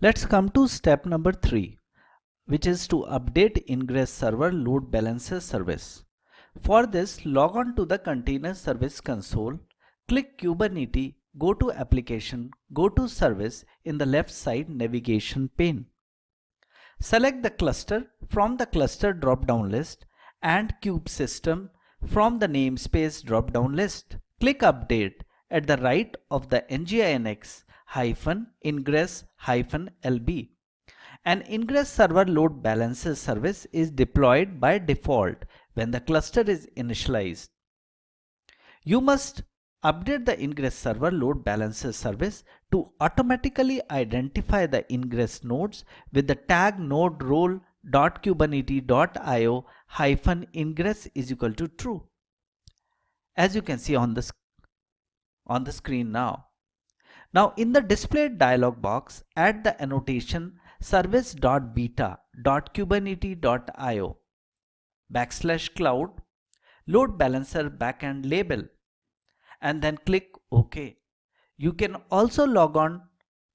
Let's come to step number 3, which is to update Ingress Server Load Balancer service. For this, log on to the Container Service console, click Kubernetes, go to Application, go to Service in the left side navigation pane. Select the cluster from the cluster drop-down list and kube system from the namespace drop-down list. Click Update at the right of the nginx-ingress-lb. An Ingress Server Load Balancer service is deployed by default when the cluster is initialized. You must update the Ingress Server Load Balancer service to automatically identify the Ingress nodes with the tag node role.kubernetes.io-ingress is equal to true. As you can see on the screen now. Now in the displayed dialog box, add the annotation service.beta.kubernetes.io /cloud load balancer backend label and then click OK. You can also log on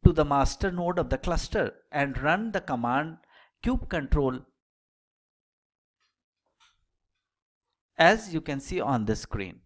to the master node of the cluster and run the command kubecontrol as you can see on the screen.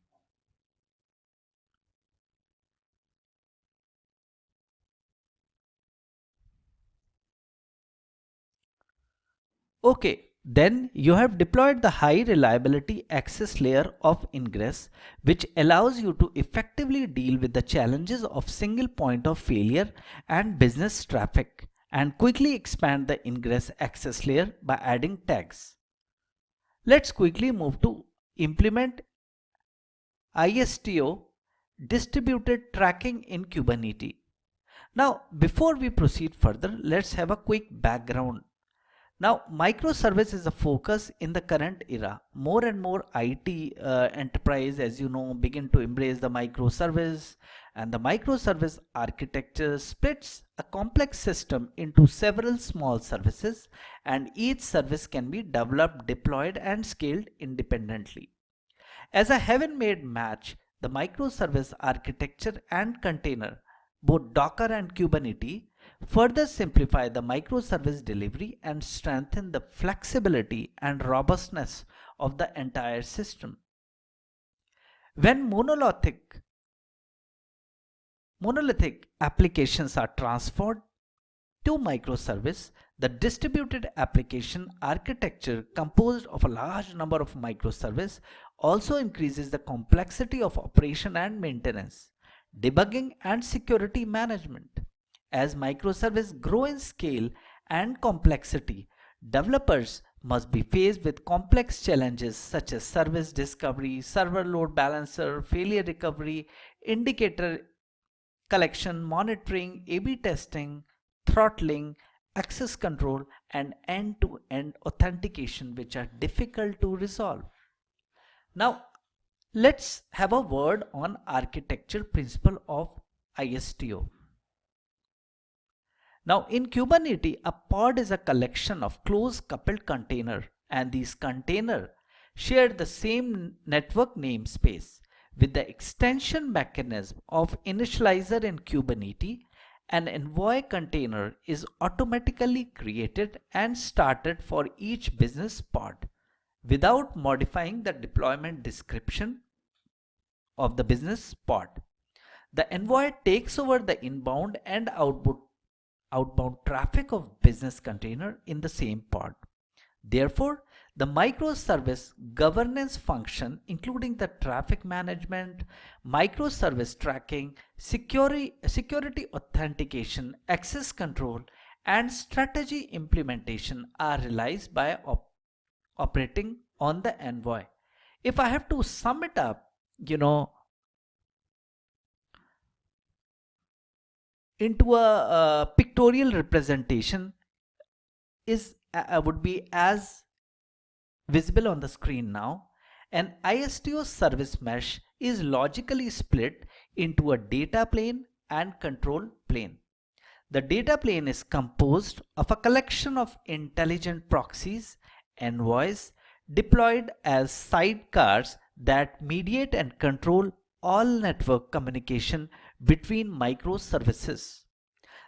Okay, then you have deployed the high reliability access layer of Ingress, which allows you to effectively deal with the challenges of single point of failure and business traffic, and quickly expand the Ingress access layer by adding tags. Let's quickly move to implement ISTO distributed tracking in Kubernetes. Now, before we proceed further, let's have a quick background. Now, microservice is a focus in the current era. More and more IT enterprise, as you know, begin to embrace the microservice, and the microservice architecture splits a complex system into several small services, and each service can be developed, deployed, and scaled independently. As a heaven-made match, the microservice architecture and container, both Docker and Kubernetes, further simplify the microservice delivery and strengthen the flexibility and robustness of the entire system. When monolithic applications are transferred to microservice, the distributed application architecture composed of a large number of microservices also increases the complexity of operation and maintenance, debugging and security management. As microservices grow in scale and complexity, developers must be faced with complex challenges such as service discovery, server load balancer, failure recovery, indicator collection, monitoring, A/B testing, throttling, access control, and end-to-end authentication, which are difficult to resolve. Now, let's have a word on architecture principle of ISTO. Now in Kubernetes, a pod is a collection of close coupled containers, and these containers share the same network namespace. With the extension mechanism of initializer in Kubernetes, an envoy container is automatically created and started for each business pod without modifying the deployment description of the business pod. The envoy takes over the inbound and outbound traffic of business container in the same pod. Therefore, the microservice governance function, including the traffic management, microservice tracking, security authentication, access control, and strategy implementation are realized by operating on the envoy. If I have to sum it up, into a pictorial representation would be as visible on the screen now. An ISTO service mesh is logically split into a data plane and control plane. The data plane is composed of a collection of intelligent proxies, envoys, deployed as sidecars that mediate and control all network communication between microservices.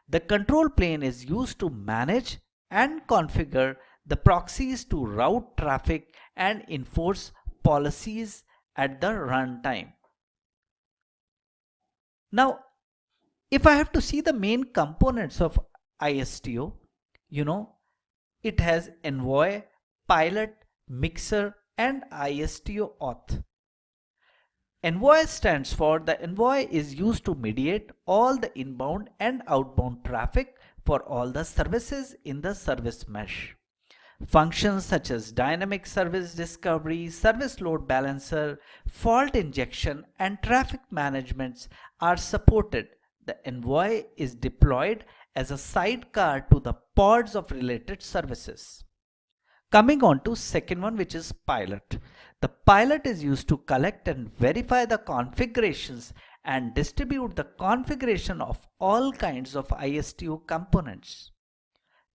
The control plane is used to manage and configure the proxies to route traffic and enforce policies at the runtime. Now, if I have to see the main components of ISTO, it has Envoy, Pilot, Mixer, and ISTO auth. Envoy stands for the envoy is used to mediate all the inbound and outbound traffic for all the services in the service mesh. Functions such as dynamic service discovery, service load balancer, fault injection, and traffic management are supported. The envoy is deployed as a sidecar to the pods of related services. Coming on to second one, which is Pilot. The Pilot is used to collect and verify the configurations and distribute the configuration of all kinds of ISTO components.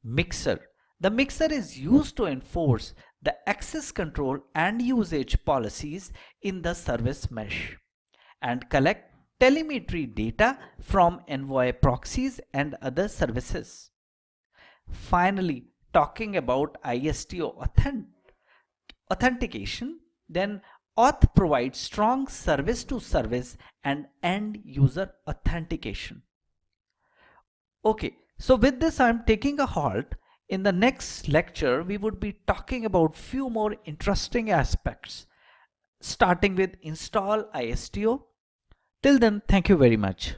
Mixer. The Mixer is used to enforce the access control and usage policies in the service mesh and collect telemetry data from Envoy proxies and other services. Finally, talking about ISTO authentication, then auth provides strong service to service and end user authentication. Okay, so with this I'm taking a halt. In the next lecture, we would be talking about few more interesting aspects, starting with install ISTO. Till then, thank you very much.